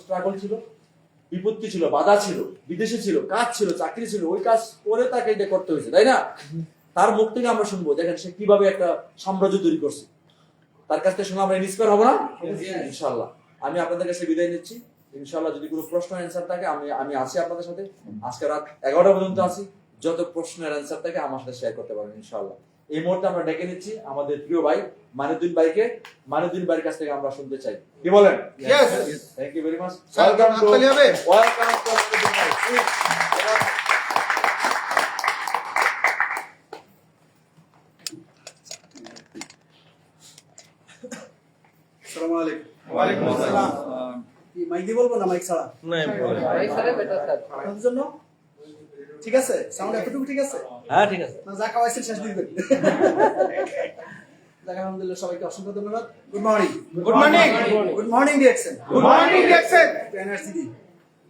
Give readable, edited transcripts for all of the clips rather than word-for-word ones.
Struggle ছিল, বিপত্তি ছিল, বাধা ছিল, বিদেশে ছিল, কাজ ছিল, চাকরি ছিল, ওই কাজ করে তাকে এটা করতে হয়েছে, তাই না? তার মুখ থেকে আমরা শুনবো দেখেন সে কিভাবে একটা সাম্রাজ্য তৈরি করছে। তার কাছ থেকে শুনে আমরা ইন্সপায়ার হবো না ইনশাআল্লাহ। আমি আপনাদের কাছে বিদায় নিচ্ছি ইনশাআল্লাহ। যদি কোনো প্রশ্ন অ্যান্সার থাকে আমি আছি আপনাদের সাথে, আজকে রাত 11টা পর্যন্ত আছি। যত প্রশ্নের অ্যান্সার থাকে আমার সাথে শেয়ার করতে পারেন ইনশাআল্লাহ। এই মুহূর্তে আমরা ডেকে নিচ্ছি আমাদের প্রিয় ভাই মানিউদ্দিন ভাইকে। মানিউদ্দিন ভাইয়ের কাছ থেকে আমরা শুনতে চাই, কি বলেন? Thank you very much. Welcome to Maniuddin ভাই। আসসালামু আলাইকুম। ওয়ালাইকুম আসসালাম। কি মাইক দিয়ে বলবো না মাইক ছাড়া? মাইক ছাড়া বেটার স্যার। আপনাদের জন্য ঠিক আছে? সাউন্ড এতটুকু ঠিক আছে? হ্যাঁ ঠিক আছে। না যা খাওয়াইছেন শেষ দিবেন। আলহামদুলিল্লাহ, সবাইকে অসংখ্য ধন্যবাদ। Good morning. Good morning. Good morning reaction. Good morning reaction. Energy দি।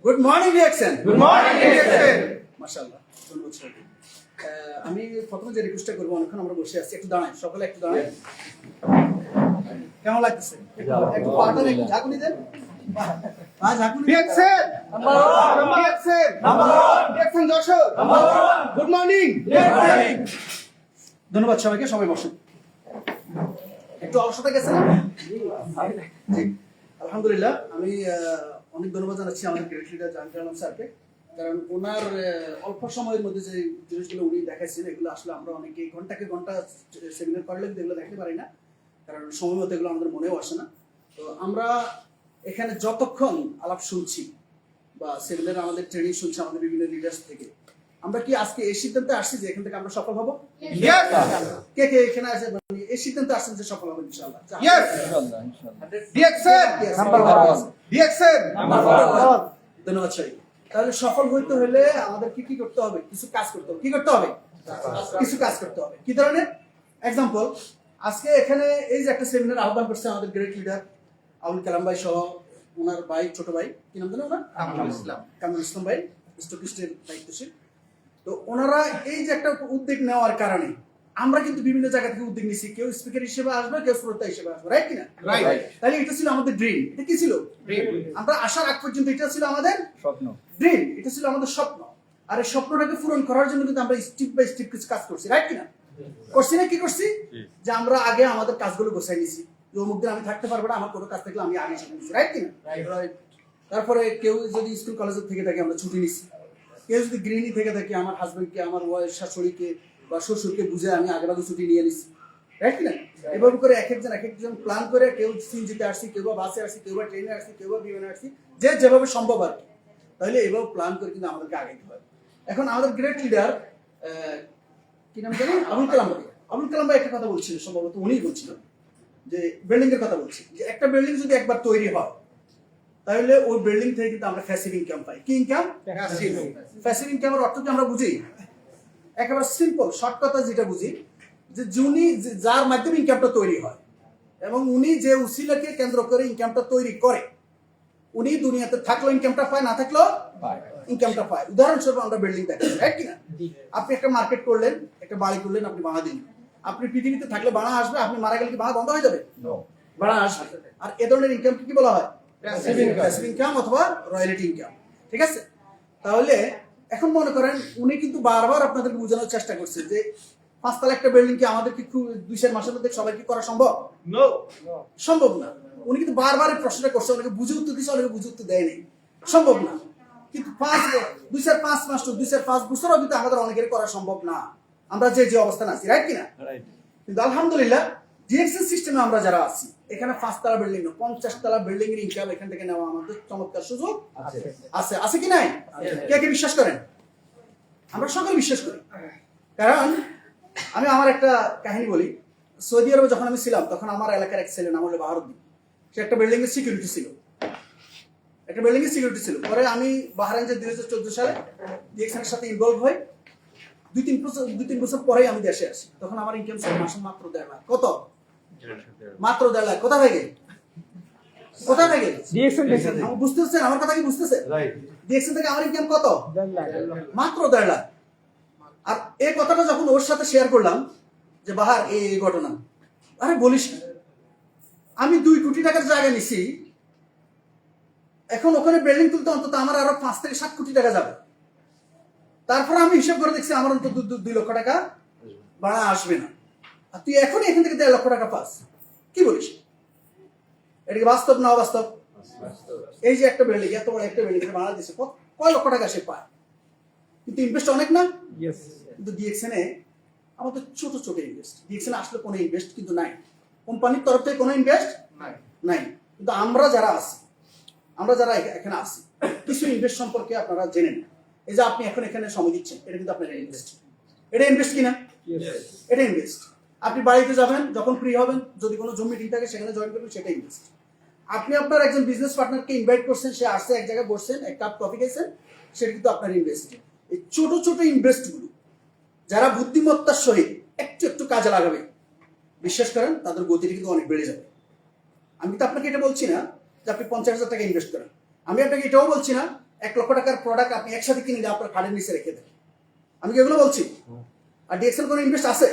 Good morning reaction. Good morning reaction. মাশাআল্লাহ, ধন্যবাদ সবাইকে। আমি প্রথমে যে রিকোয়েস্টটা করবো, অনেকক্ষণ আমরা বসে আছি, একটু দাঁড়াই, সকলে একটু দাঁড়াই। কেমন লাগতেছে? একটু পাটার একটু ঝাঁকুনি দেন। হ্যাঁ, ঝাঁকুনি দেন। Reaction number 1। Reaction number 1। Reaction দর্শক নাম্বার 1। Good morning. ধন্যবাদ সবাইকে, সবাই বসুন। একটু অলসতা গেছে না? জি, আলহামদুলিল্লাহ। আমি অনেক ধন্যবাদ জানাচ্ছি আমাদের গ্রেট লিডার জাহাঙ্গীর আলম স্যারকে, কারণ ওনার অল্প সময়ের মধ্যে যে জিনিসগুলো উনি দেখাইছেন, এগুলো আসলে আমরা অনেকে ঘন্টাকে ঘন্টা সেমিনার করলে কিন্তু এগুলো দেখতে পারি না, কারণ সময় মতো এগুলো আমাদের মনেও আসে না। তো আমরা এখানে যতক্ষণ আলাপ শুনছি বা সেমিনার আমাদের ট্রেনিং শুনছি আমাদের বিভিন্ন লিডার্স থেকে, আমরা কি আজকে এই সিদ্ধান্তে আসছি যে এখান থেকে আমরা সফল হব? ইয়েস। কে কে এখানে আসে মানে এই সিদ্ধান্তে আসছেন যে সফল হব ইনশাআল্লাহ? Yes. Reaction number 1। Reaction number 1। ধন্যবাদ সবাই। তাহলে সফল হইতে হলে আমাদের কি কি করতে হবে? কিছু কাজ করতে হবে। কি করতে হবে? কিছু কাজ করতে হবে। কি ধরনের? এক্সাম্পল, আজকে এখানে এই যে একটা সেমিনার আহ্বান করছে আমাদের গ্রেট লিডার আবুল কালাম ভাই সহ ওনার ভাই, ছোট ভাই, কি নাম জানেন ওনার? কামরুল ইসলাম ভাই, স্টকিস্টের দায়িত্বশীল। তো ওনারা এই যে একটা উদ্যোগ নেওয়ার কারণে আমরা কিন্তু বিভিন্ন জায়গা থেকে উদ্যোগ নিচ্ছি। কেউ স্পিকার হিসেবে আসবে, কেউ শ্রোতা হিসেবে আসবে, রাইট কিনা? রাইট। তাহলে এটা ছিল আমাদের ড্রিম। এটা কি ছিল? আমরা আসার আগ পর্যন্ত এটা ছিল আমাদের স্বপ্ন। ড্রিম, এটা ছিল আমাদের স্বপ্ন। আর এই স্বপ্নটাকে পূরণ করার জন্য কিন্তু আমরা স্টেপ বাই স্টেপ কিছু কাজ করছি, রাইট কিনা? করছি না? কি করছি? যে আমরা আগে আমাদের কাজগুলো গোছাই নিছি। যে অমুক দিন আমি থাকতে পারবো না, আমার কোনো কাজ থাকলে আমি আগে সেরে নিছি, রাইট কিনা? তারপরে কেউ যদি স্কুল কলেজের থেকে থাকে আমরা ছুটি নিছি। কেউ যদি গৃহিণী থেকে থাকে, আমার হাজবেন্ডকে, আমার ওয়াইফ, শাশুড়িকে বা শ্বশুরকে বুঝে আমি আগে ভাগে ছুটি নিয়ে নিছি, রাইট কিনা? এভাবে করে এক একজন প্ল্যান করে, কেউ সিএনজিতে আসছি, কেউ বা বাসে আসছি, কেউ বা ট্রেনে আসছি, কেউ বা বিমানে আসছি, যে যেভাবে সম্ভব আর কি। তাহলে এভাবে প্ল্যান করে কিন্তু আমাদেরকে আগাইতে হয়। এখন আমাদের গ্রেট লিডার কি নাম জানেন? আবুল কালাম ভাই। আবুল কালাম ভাই একটা কথা বলছিল, সম্ভবত উনিই বলছিল, যে বিল্ডিং এর কথা বলছি, যে একটা বিল্ডিং যদি একবার তৈরি হয় তাহলে ওই বিল্ডিং থেকে কিন্তু আমরা প্যাসিভ ইনকাম পাই। কি ইনকাম? প্যাসিভ ইনকামের অর্থ কি আমরা বুঝি? একেবারে সিম্পল শর্টকাটে যেটা বুঝি, যে যিনি যার মাধ্যমে ইনকামটা তৈরি হয় এবং উনি যে উসিলাকে কেন্দ্র করে ইনকামটা তৈরি করে, উনি দুনিয়াতে থাকলেও ইনকামটা পায়, না থাকলেও ইনকামটা পায়। উদাহরণস্বরূপ আমরা বিল্ডিং দেখি, রাইট কিনা? আপনি একটা মার্কেট করলেন, একটা বাড়ি করলেন, আপনি ভাড়া দিন। আপনি পৃথিবীতে থাকলে ভাড়া আসবে, আপনি মারা গেলে কি ভাড়া বন্ধ হয়ে যাবে? ভাড়া আসবে। আর এ ধরনের ইনকামকে কি বলা হয়? প্যাসিভ ইনকাম অথবা রয়্যালিটি ইনকাম, ঠিক আছে? তাহলে এখন মনে করেন উনি কিন্তু বারবার আপনাদেরকে বোঝানোর চেষ্টা করছে যে 5 তলা একটা বিল্ডিং কি আমাদের কি 2-4 মাসের মধ্যে সবাই কি করা সম্ভব? নো, সম্ভব না। উনি কিন্তু বারবার এই প্রশ্নটা করছে, অনেকে বুঝে উত্তর দিচ্ছে, অনেকে বুঝে উত্তর দেয়নি। সম্ভব না। কিন্তু 2-4-5 মাস 2-4-5 বছরও কিন্তু আমাদের অনেকের করা সম্ভব না, আমরা যে যে অবস্থানে আছি, রাইট কিনা? কিন্তু আলহামদুলিল্লাহ ডিএক্সএস সিস্টেমে আমরা যারা আছি, এখানে 5 তলা বিল্ডিং না 50 তলা বিল্ডিং এর ইনকাম এখান থেকে নেওয়া আমাদের চমৎকার সুযোগ আছে। আছে কি নাই? কে কে বিশ্বাস করেন? আমরা সকলে বিশ্বাস করি। কারণ আমি আমার একটা কাহিনী বলি। সৌদি আরবে যখন আমি ছিলাম, তখন আমার এলাকার এক ছেলে নাম হলো বাহারুদ্দিন। সে একটা বিল্ডিং এর সিকিউরিটি ছিল, পরে আমি বাহরাইন যে 2014 সালে ডিএক্সএন এর সাথে ইনভলভ হই। 2-3 বছর পরেই আমি দেশে আসি। তখন আমার ইনকাম ছিল মাসে মাত্র 1.5 লাখ। কত? মাত্র 1.5 লাখ। কোথা থেকে? আমি বুঝতেছেন আমার কথা কি বুঝতেছেন? ডিএক্সএন থেকে আমার ইনকাম কত? 1.5 লাখ। মাত্র 1.5 লাখ। আর এই কথাটা যখন ওর সাথে শেয়ার করলাম যে বাহার এই ঘটনা, আরে বলিস, আমি 2 কোটি টাকার জায়গা নিছি, এখন ওখানে বিল্ডিং তুলতে অন্তত আমার আরো 5 থেকে 7 কোটি টাকা যাবে। তারপর আমি হিসাব করে দেখছি আমার অন্তত 2 লক্ষ টাকা ভাড়া আসবে না। আর তুই এখনই এখান থেকে 1.5 লক্ষ টাকা পাস, কি বলিস? এটা কি বাস্তব না অবাস্তব? এই যে একটা বিল্ডিং, এত বড় একটা বিল্ডিং ভাড়া দিচ্ছে, কয় লক্ষ টাকা সে পায়, কিন্তু ইনভেস্ট অনেক না? কিন্তু ডিএক্সএন এ আমাদের ছোট ছোট ইনভেস্ট, ডিএক্সএন আসলে কোনো ইনভেস্ট কিন্তু নাই, কোম্পানির তরফ থেকে কোনো ইনভেস্ট নাই। কিন্তু আমরা যারা এখানে আছি কিছু ইনভেস্ট সম্পর্কে আপনারা জেনে নেন। এই যে আপনি এখন এখানে সময় দিচ্ছেন, এটা কিন্তু আপনার ইনভেস্ট। এটা ইনভেস্ট কিনা? এটা ইনভেস্ট। আপনি বাড়িতে যাবেন, যখন ফ্রি হবেন, যদি কোনো জুম মিটিং থাকে সেখানে জয়েন করবেন, সেটা ইনভেস্ট। আপনি আপনার একজন বিজনেস পার্টনারকে ইনভাইট করছেন, সে আসছে, এক জায়গায় বসছেন, এক কাপ কফি খেয়েছেন, সেটা কিন্তু আপনার ইনভেস্ট। এই ছোট ছোট ইনভেস্টগুলো যারা বুদ্ধিমত্তার সহিত একটু একটু কাজে লাগাবে, বিশ্বাস করেন তাদের গতিটা কিন্তু অনেক বেড়ে যাবে। আমি তো আপনাকে এটা বলছি না যে আপনি 50,000 টাকা ইনভেস্ট করেন, আমি আপনাকে এটাও বলছি না 1 লক্ষ টাকার প্রোডাক্ট আপনি একসাথে কিনে দিয়ে আপনার খাটের নিচে রেখে দেন, আমি কি এগুলো বলছি? আর ডিএক্সএল কোনো ইনভেস্ট আছে?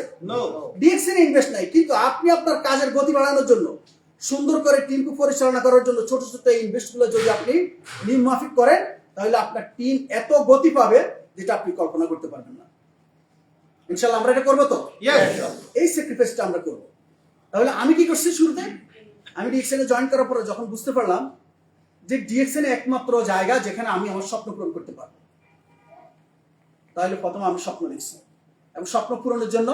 ডিএক্সএল ইনভেস্ট নাই। কিন্তু আপনি আপনার কাজের গতি বাড়ানোর জন্য, সুন্দর করে টিমকে পরিচালনা করার জন্য ছোট ছোট ইনভেস্টগুলো যদি আপনি নিয়ম মাফিক করেন, তাহলে আপনার টিম এত গতি পাবে যেটা আপনি কল্পনা করতে পারবেন না। ইনশাআল্লাহ আমরা এটা করবো তো? এই স্যাক্রিফাইসটা আমরা করবো। তাহলে আমি কি করছি শুরুতে? আমি ডিএক্সএন এ জয়েন করার পরে যখন বুঝতে পারলাম যে ডিএক্সএন একমাত্র জায়গা যেখানে আমি আমার স্বপ্ন পূরণ করতে পারবো, তাহলে প্রথমে আমি স্বপ্ন দেখছি, এবং স্বপ্ন পূরণের জন্য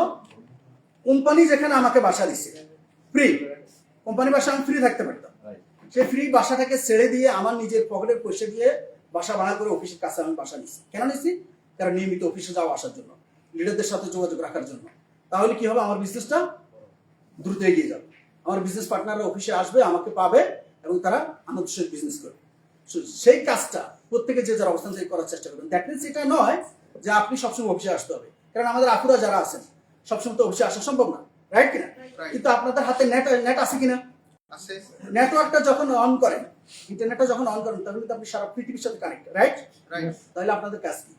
কোম্পানি যেখানে আমাকে বাসা দিচ্ছে ফ্রি, কোম্পানি বাসা আমি ফ্রি থাকতে পারতাম, সেই ফ্রি বাসাটাকে ছেড়ে দিয়ে আমার নিজের পকেটের পয়সা দিয়ে বাসা ভাড়া করে অফিসের কাছে আমি বাসা নিচ্ছি। কেন নিচ্ছি? কারণ নিয়মিত অফিসে যাওয়া আসার জন্য, লিডারদের সাথে যোগাযোগ রাখার জন্য। তাহলে কি হবে? আমার বিজনেসটা দ্রুত এগিয়ে যাবে, আমার বিজনেস পার্টনাররা অফিসে আসবে, আমাকে পাবে, এবং তারা আমার সাথে বিজনেস করবে। সেই কাজটা প্রত্যেকে যে যার অবস্থান থেকে করার চেষ্টা করবেন। দ্যাট মিনস এটা নয় যে আপনি সবসময় অফিসে আসতে হবে, কারণ আমাদের আপুরা যারা আছেন সবসময় তো অফিসে আসা সম্ভব না, রাইট কিনা? কিন্তু আপনাদের হাতে নেট আছে কিনা? নেটওয়ার্কটা যখন অন করেন, ইন্টারনেটটা যখন অন করেন, তখন কিন্তু আপনি সারা পৃথিবীর সাথে কানেক্ট, রাইট? তাহলে আপনাদের কাজ কি?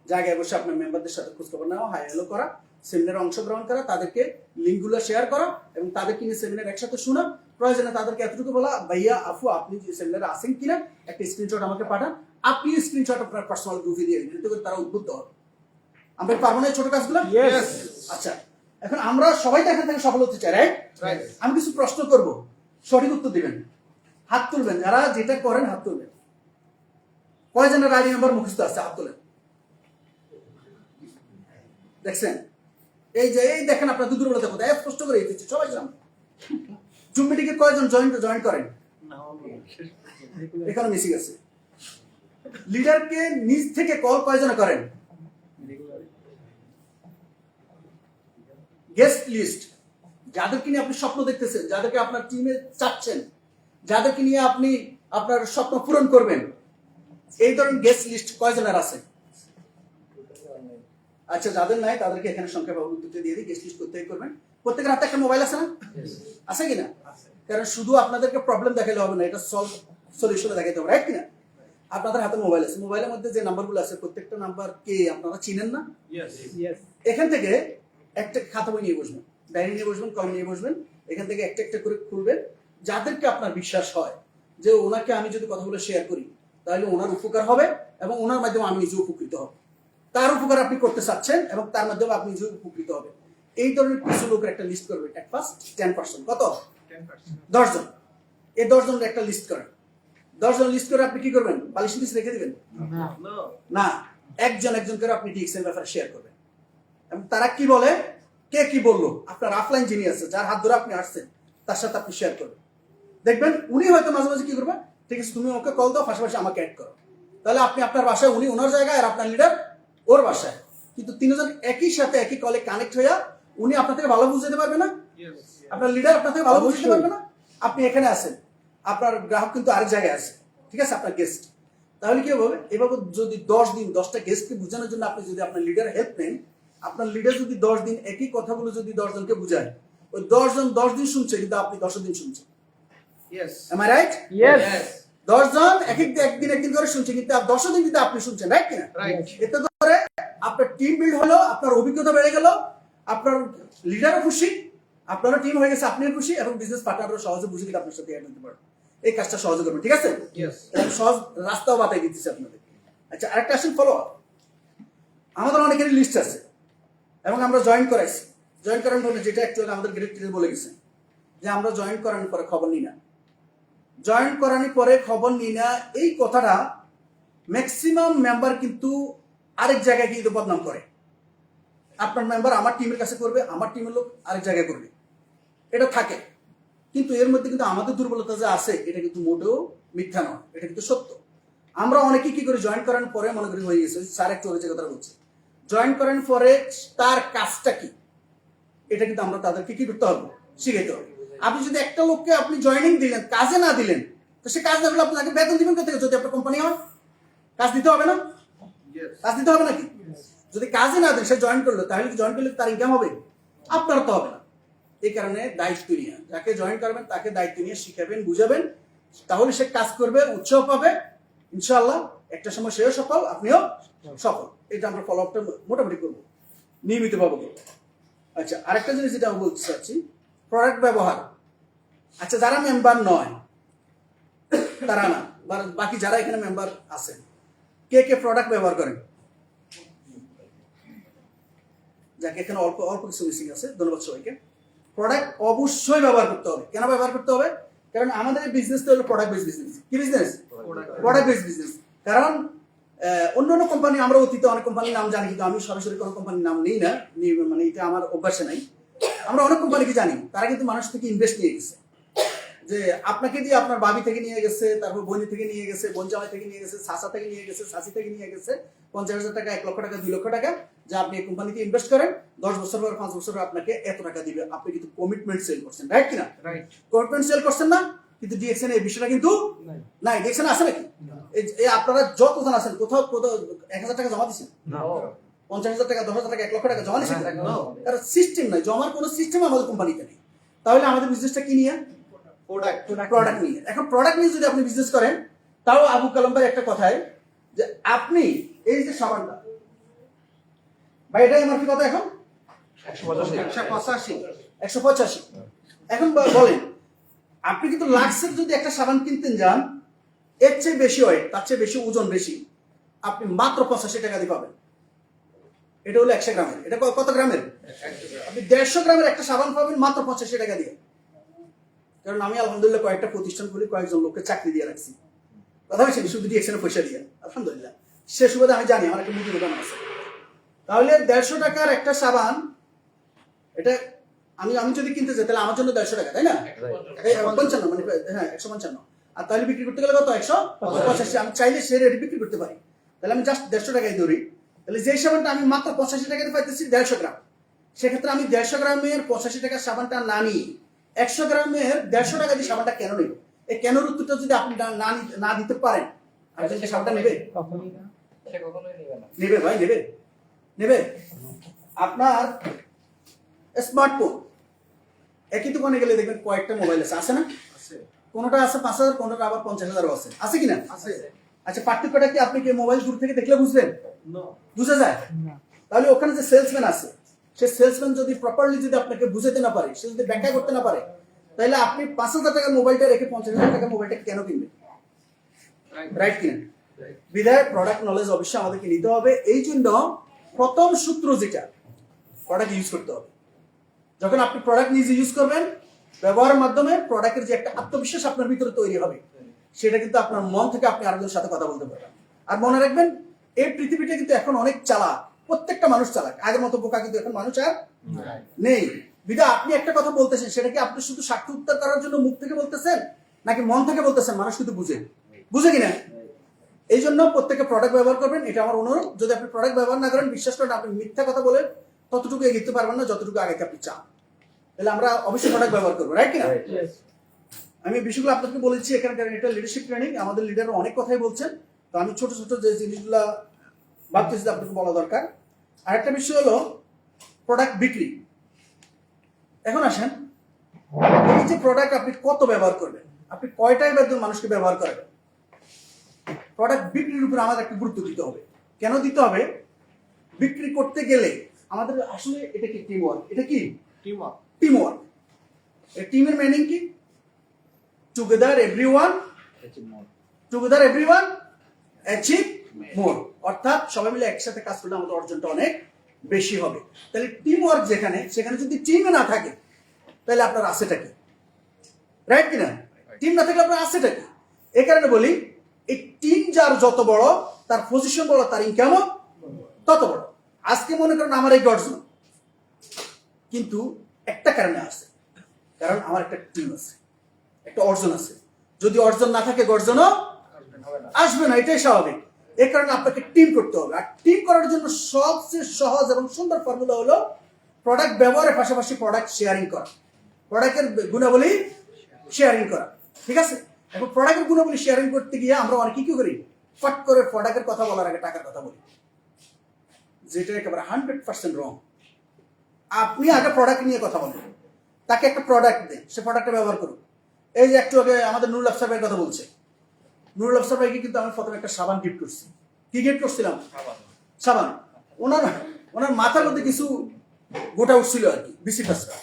জায়গায় বসে আপনার মেম্বারদের সাথে খোঁজখবর নেওয়া, হাই হ্যালো করা, সেমিনারে অংশগ্রহণ করা, তাদেরকে লিঙ্কগুলো শেয়ার করা, এবং তাদেরকে নিয়ে সেমিনার একসাথে শোনা, প্রয়োজনে তাদেরকে এতটুকু বলা, ভাইয়া আফু আপনি যে সেমিনারে আসেন কিনা একটা স্ক্রিনশট আমাকে পাঠান, আপনি স্ক্রিনশট আপনার পার্সোনাল গ্রুপে দিয়ে দিন, এতে করে তারা উদ্বুদ্ধ হবে। আমরা পারবো না এই ছোট কাজগুলো? আচ্ছা, এখন আমরা সবাই তো এখান থেকে সফল হতে চাই, রাইট? আমি কিছু প্রশ্ন করব, সঠিক উত্তর দিবেন, হাত তুলবেন, যারা যেটা করেন হাত তুলবেন। কয়জনের আইডি নাম্বার মুখস্থ আছে? হাত তুলেন। দেখছেন? এই যে এই দেখেন আপনার দুর্বলতা কোথায়, স্পষ্ট করে দিচ্ছি সবাই সামনে। জুম মিটিংয়ে কয়জন জয়েন করেন? এখানে মিসিং আছে। লিডারকে নিজ থেকে কল কয়জন করেন? গেস্ট লিস্ট, যাদেরকে নিয়ে আপনি স্বপ্ন দেখতেছেন, যাদেরকে আপনার টিমে চাচ্ছেন, যাদেরকে নিয়ে আপনি আপনার স্বপ্ন পূরণ করবেন, এই ধরনের গেস্ট লিস্ট কয়জনের আছে? আচ্ছা, যাদের নাই তাদেরকে এখানে সংখ্যা উত্তরটা দিয়ে দিই, গেস্ট লিস্ট করতে করবেন। প্রত্যেকের হাতে একটা মোবাইল আছে না? আছে কিনা? কারণ শুধু আপনাদেরকে প্রবলেম দেখাইলে হবে না, এটা সলিউশনে দেখাইতে হবে, রাইট কিনা? আপনাদের হাতে মোবাইল আছে, মোবাইলের মধ্যে যে নাম্বারগুলো আছে প্রত্যেকটা নাম্বার কে আপনারা চিনেন না? এখান থেকে একটা খাতা বই নিয়ে বসবেন, ডায়েরি নিয়ে বসবেন, কলম নিয়ে বসবেন, এখান থেকে একটা একটা করে খুলবেন। যাদেরকে আপনার বিশ্বাস হয় যে ওনাকে আমি যদি কথাগুলো শেয়ার করি তাহলে ওনার উপকার হবে, এবং ওনার মাধ্যমে আমি নিজে উপকৃত হব, তার উপকার আপনি করতে চাচ্ছেন, এবং তার মাধ্যমে আপনি নিজে উপকৃত হবে, এই ধরনের কিছু লোকের একটা লিস্ট করবেন। এট ফার্স্ট 10%, কত? 10 জন। এই 10 জনের একটা লিস্ট করেন। 10 জন লিস্ট করে আপনি কি করবেন? বালিশ নিচে রেখে দিবেন না, একজন একজন করে আপনি ডিএক্সএল ব্যাপারে শেয়ার করবেন, এবং তারা কি বলে, কে কি বললো, আপনার অফলাইন যিনি আছে, যার হাত ধরে আপনি আসছেন, তার সাথে আপনি শেয়ার করবেন। দেখবেন উনি হয়তো মাঝে মাঝে কি করবে, ঠিক আছে তুমি ওকে কল দাও, পাশাপাশি আমাকে অ্যাড করো, তাহলে আপনি আপনার বাসায়, উনি ওনার জায়গায়, আর আপনার লিডার ওর বাসায়, কিন্তু তিনজন একই সাথে একই কলে কানেক্ট হইয়া, উনি আপনার থেকে ভালো বুঝতে পারবে না, আপনার লিডার আপনার থেকে ভালো বুঝতে পারবে না। আপনি এখানে আছেন, আপনার গ্রাহক কিন্তু আরেক জায়গায় আছে, ঠিক আছে, আপনার গেস্ট। তাহলে কি হবে, এভাবে যদি 10 দিন 10টা গেস্টকে বোঝানোর জন্য আপনি যদি আপনার লিডার হেল্প নেন, আপনার লিডার যদি 10 দিন একই কথাগুলো যদি 10 জনকে বুঝায়, ওই 10 জন 10 দিন শুনছে, কিন্তু আপনি 10 দিন শুনছেন। Am I right? Yes. 10 জন একদিন করে শুনছে, কিন্তু 10 দিন কিন্তু আপনি শুনছেন, রাইট কিনা? এতে করে আপনার টিম বিল্ড হলো, আপনার অভিজ্ঞতা বেড়ে গেল, আপনার লিডারও খুশি, আপনারও টিম হয়ে গেছে, আপনিও খুশি, এবং বিজনেস পার্টনারও সহজে বুঝে দিতে আপনার সাথে অ্যাড হতে পারবে। এই কাজটা সহজে করবেন, ঠিক আছে? এবং সহজ রাস্তাও বাতাই দিতেছি আপনাদের। আচ্ছা, আরেকটা আসেন ফলো আপ। আমাদের অনেকেরই লিস্ট আছে এবং আমরা জয়েন করাইছি। জয়েন করানোর পরে যেটা অ্যাকচুয়ালি আমাদের গ্রেড বলে গেছে যে আমরা জয়েন করানোর পরে খবর নিই না। জয়েন করানোর পরে খবর নিই না, এই কথাটা ম্যাক্সিমাম মেম্বার কিন্তু আরেক জায়গায় কিন্তু বদনাম করে। আপনার মেম্বার আমার টিমের কাছে করবে, আমার টিমের লোক আরেক জায়গায় করবে, এটা থাকে। কিন্তু এর মধ্যে কিন্তু আমাদের দুর্বলতা যে আছে এটা কিন্তু মোটেও মিথ্যা নয়, এটা কিন্তু সত্য। আমরা অনেকেই কি করে জয়েন করানোর পরে মনে করি হয়ে গেছে, স্যার একটু যে কথা বলছে, জয়েন করানোর পরে তার কাজটা কি এটা কিন্তু আমরা তাদেরকে কি করতে হবে, শিখাইতে হবে। আপনি যদি একটা লোককে আপনি জয়েনিং দিলেন, কাজে না দিলেন, তো সে কাজ না দিলে আপনাকে বেতন দিবেন কোথা থেকে? যদি আপনার কোম্পানি হয় কাজ দিতে হবে না? কাজ দিতে হবে নাকি? যদি কাজে না দেন, সে জয়েন করলো, তাহলে কি জয়েন করলে তার ইনকাম হবে? আপনার তো হবে না। এই কারণে দায়িত্ব নিয়ে যাকে জয়েন করবেন তাকে দায়িত্ব নিয়ে শিখাবেন, বুঝাবেন, তাহলে সে কাজ করবে, উৎসাহ পাবে, ইনশাআল্লাহ একটা সময় সেও সফল, আপনিও সফল। এটা আমরা ফলো আপটা মোটামুটি করবো, নিয়মিত ভাবে করবো। আচ্ছা, আরেকটা জিনিস যেটা আমি বলতে চাচ্ছি, প্রোডাক্ট ব্যবহার। আচ্ছা, যারা মেম্বার নয় তারা না, বাকি যারা এখানে মেম্বার আছেন, কে কে প্রোডাক্ট ব্যবহার করেন? যাকে এখানে অল্প অল্প কিছু মিসিং আছে, ধন্যবাদ সবাইকে। প্রোডাক্ট অবশ্যই ব্যবহার করতে হবে। কেন ব্যবহার করতে হবে? কারণ আমাদের বিজনেসটা হলো প্রোডাক্ট বেস বিজনেস। কি বিজনেস? Product base business. কারণ অন্য অন্য কোম্পানি, আমরা অতীতে অনেক কোম্পানির নাম জানি, কিন্তু আমি সরাসরি কোনো কোম্পানির নাম নিই না, মানে এটা আমার অভ্যাসে নাই। আমরা অনেক কোম্পানিকে জানি, তারা কিন্তু মানুষ থেকে ইনভেস্ট নিয়ে গেছে, যে আপনাকে দিয়ে আপনার বাবি থেকে নিয়ে গেছে, তারপর বোনি থেকে নিয়ে গেছে, বোন জামাই থেকে নিয়ে গেছে, চাচা থেকে নিয়ে গেছে, চাচি থেকে নিয়ে গেছে 50,000 টাকা, 1 লক্ষ টাকা, 2 লক্ষ টাকা, যে আপনি এই কোম্পানিতে ইনভেস্ট করেন, 10 বছর পর 5 বছর আপনাকে এত টাকা দিবে। আপনি কিন্তু কমিটমেন্ট সেল করছেন, রাইট কিনা? কমিটমেন্ট সেল করছেন না? কিন্তু ডিএক্সএন এই বিষয়টা কিন্তু নাই। ডিএক্সএন আছে নাকি? এই আপনারা যতজন আছেন, কোথাও 1,000 টাকা জমা দিচ্ছেন? 50,000 টাকা, 10,000 টাকা, 1 লক্ষ টাকা জমা দিচ্ছেন? তার সিস্টেম নাই, জমার কোনো সিস্টেম আমাদের কোম্পানিতে নেই। তাহলে আমাদের বিজনেসটা কি নিয়ে? প্রোডাক্ট নিয়ে। এখন প্রোডাক্ট নিয়ে যদি আপনি বিজনেস করেন, তাও আবু কালাম ভাই একটা কথায়, যে আপনি এই যে সাবানটা ভাই, এটা এমআরপি কত এখন? 185। এখন বলেন, আপনি কিন্তু লাক্সের যদি একটা সাবান কিনতেন যান, এর চেয়ে বেশি ওয়েট, তার চেয়ে বেশি ওজন বেশি, আপনি মাত্র 85 টাকা দিয়ে পাবেন। এটা হলো 100 গ্রামের। এটা কত গ্রামের? আপনি 150 গ্রামের একটা সাবান পাবেন মাত্র 85 টাকা দিয়ে। কারণ আমি আলহামদুলিল্লাহ কয়েকটা প্রতিষ্ঠান খুলে কয়েকজন লোককে চাকরি দিয়ে রাখছি, কথা বলছি, শুধু ডিএক্সএন পয়সা দিয়ে, আলহামদুলিল্লাহ। সে সুবাদে আমি জানি আমার একটা মুদি দোকান আছে। তাহলে 150 টাকার একটা সাবান, এটা আমি যদি কিনতে যাই তাহলে আমার জন্য 150 টাকা, তাই না? 55, মানে হ্যাঁ 155। আর তাহলে বিক্রি করতে গেলে কত? 185। আমি চাইলে সে রেটে বিক্রি করতে পারি। তাহলে আমি জাস্ট 150 টাকায় ধরি, তাহলে যে সাবানটা আমি মাত্র 85 টাকাতে পাইতেছি 150 গ্রাম, সেক্ষেত্রে আমি 150 গ্রামের 85 টাকার সাবানটা না নিয়ে 100 গ্রামের 150 টাকা দিয়ে সাবানটা কেন নেব? এই কেনর উত্তরটা যদি আপনি না দিতে পারেন, আর যে সাবানটা নেবে, নেবে ভাই, নেবে। আপনার স্মার্টফোন, একই দোকানে গেলে দেখবেন কয়েকটা মোবাইল আছে না? কোনটা আছে 5,000, কোনটা আবার 50,000 আছে কিনা? আচ্ছা, পার্থক্যটা কি আপনি কি মোবাইল দূর থেকে দেখলে বুঝবেন? বুঝা যায়? তাহলে ওখানে যে সেলসম্যান আছে, সে সেলসম্যান যদি প্রপারলি যদি আপনাকে বুঝাতে না পারে, সে যদি ব্যাখ্যা করতে না পারে, তাহলে আপনি 5,000 টাকার মোবাইলটা রেখে 50,000 টাকার মোবাইলটা কেন কিনবেন? রাইট কিনা? বিধায় প্রোডাক্ট নলেজ অবশ্যই আমাদেরকে নিতে হবে। এই জন্য প্রথম সূত্র যেটা, প্রোডাক্ট ইউজ করতে হবে। যখন আপনি প্রোডাক্ট নিজে ইউজ করবেন, ব্যবহারের মাধ্যমে প্রোডাক্টের যে একটা আত্মবিশ্বাস আপনার ভিতরে তৈরি হবে, সেটা কিন্তু আপনার মন থেকে আপনি আরেকজনের সাথে কথা বলতে পারবেন। আর মনে রাখবেন, এই পৃথিবীটা কিন্তু এখন অনেক চালাক, প্রত্যেকটা মানুষ চালাক, আগের মতো বোকা কিন্তু এখন মানুষ আর নেই। বিধা আপনি একটা কথা বলতেছেন, সেটা কি আপনি শুধু সাক্ষী উত্তর করার জন্য মুখ থেকে বলতেছেন নাকি মন থেকে বলতেছেন? মানুষ কিন্তু বুঝে কিনা? এই জন্য প্রত্যেকে প্রোডাক্ট ব্যবহার করবেন, এটা আমার অনুরোধ। যদি আপনি প্রোডাক্ট ব্যবহার না করেন, বিশ্বাস করেন আপনি মিথ্যা কথা বলে ততটুকু এগিয়ে পারবেন না যতটুকু আগে আপনি চান। তাহলে আমরা অবশ্যই প্রোডাক্ট ব্যবহার করবো, রাইট কিনা? আমি বিষয়গুলো আপনাকে বলেছি এখানে, কারণ এটা লিডারশিপ ট্রেনিং, আমাদের লিডার অনেক কথাই বলছেন, তো আমি ছোট ছোট যে জিনিসগুলো ভাবতেছি আপনাকে বলা দরকার। আরেকটা বিষয় হলো প্রোডাক্ট বিক্রি। এখন আসেন, এই যে প্রোডাক্ট আপনি কত ব্যবহার করবেন, আপনি কয়টাই মানুষকে ব্যবহার করবেন, প্রোডাক্ট বিক্রির উপর আমাদের একটা গুরুত্ব দিতে হবে। কেন দিতে হবে? বিক্রি করতে গেলে আমাদের আসলে এটা কি টিম ওয়ার্ক। এটা কি টিম ওয়ার্ক। টিমের মিনিং কি? টুগেদার এভরিওয়ান অ্যাচিভ মোর, অর্থাৎ সবাই মিলে একসাথে কাজ করলে আমাদের অর্জনটা অনেক বেশি হবে। তাহলে টিম ওয়ার্ক সেখানে যদি টিমে না থাকে তাহলে আপনার আছেটা কি? রাইট কিনা? টিম না থাকলে আপনার আছেটা কি? এই কারণে বলি, এই টিম যার যত বড়, তার পজিশন বড়, তার ইনকামও তত বড়। আজকে মনে করেন আমার এই গর্জন, কিন্তু একটা কারণে আছে, কারণ আমার একটা টিম আছে, একটা অর্জন আছে। যদি অর্জন না থাকে গর্জনও আসবে না, এটাই স্বাভাবিক। এই কারণে আপনাকে টিম করতে হবে। আর টিম করার জন্য সবচেয়ে সহজ এবং সুন্দর ফর্মুলা হলো প্রোডাক্ট ব্যবহারের পাশাপাশি প্রোডাক্ট শেয়ারিং করা, প্রোডাক্টের গুণাবলী শেয়ারিং করা। ঠিক আছে? এখন প্রোডাক্টের গুণাবলী শেয়ারিং করতে গিয়ে আমরা অনেকেই কি করি, ফট করে প্রোডাক্টের কথা বলার আগে টাকার কথা বলি, যেটা একেবারে 100% রং। আপনি আগে প্রোডাক্ট নিয়ে কথা বলেন, তাকে একটা প্রোডাক্ট দেন, সে প্রোডাক্টটা ব্যবহার করুন। এই যে একটু আগে আমাদের নুরুল আফসার ভাইয়ের কথা বলছে, নুরুল আফসার ভাইকে কিন্তু আমি প্রথমে একটা সাবান গিফট করছি। কি গিফট করছিলাম? সাবান। ওনার মাথার মধ্যে কিছু গোটা উঠছিল আর কি, বিসি ফাঁসরা।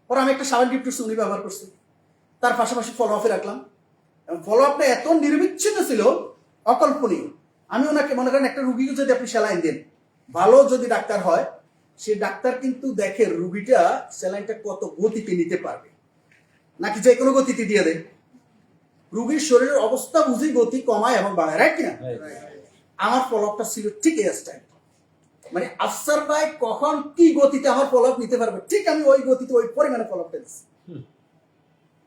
পরে আমি একটা সাবান গিফট করছি, উনি ব্যবহার করছে। তার পাশাপাশি ফলো আপে রাখলাম, এবং ফলো আপটা এত নির্বিচ্ছিন্ন ছিল, অকল্পনীয়। আমি ওনাকে মনে করেন, একটা রুগীকে যদি আপনি স্যালাইন দেন, ভালো যদি ডাক্তার হয়, সে ডাক্তার কিন্তু দেখে রুগীটা স্যালাইনটা কত গতিতে নিতে পারবে, নাকি যে কোনো গতিতে দিয়ে দেয়। রুগীর শরীরের অবস্থা বুঝি গতি কমায় এবং বাড়ায়, রাইট কিনা? আমার ফলো আপটা ছিল ঠিক এই স্টাইল, মানে আফসার ভাই কখন কি গতিতে আমার ফলো আপ নিতে পারবে, ঠিক আমি ওই গতিতে ওই পরিমাণে ফলো আপটা দিচ্ছি।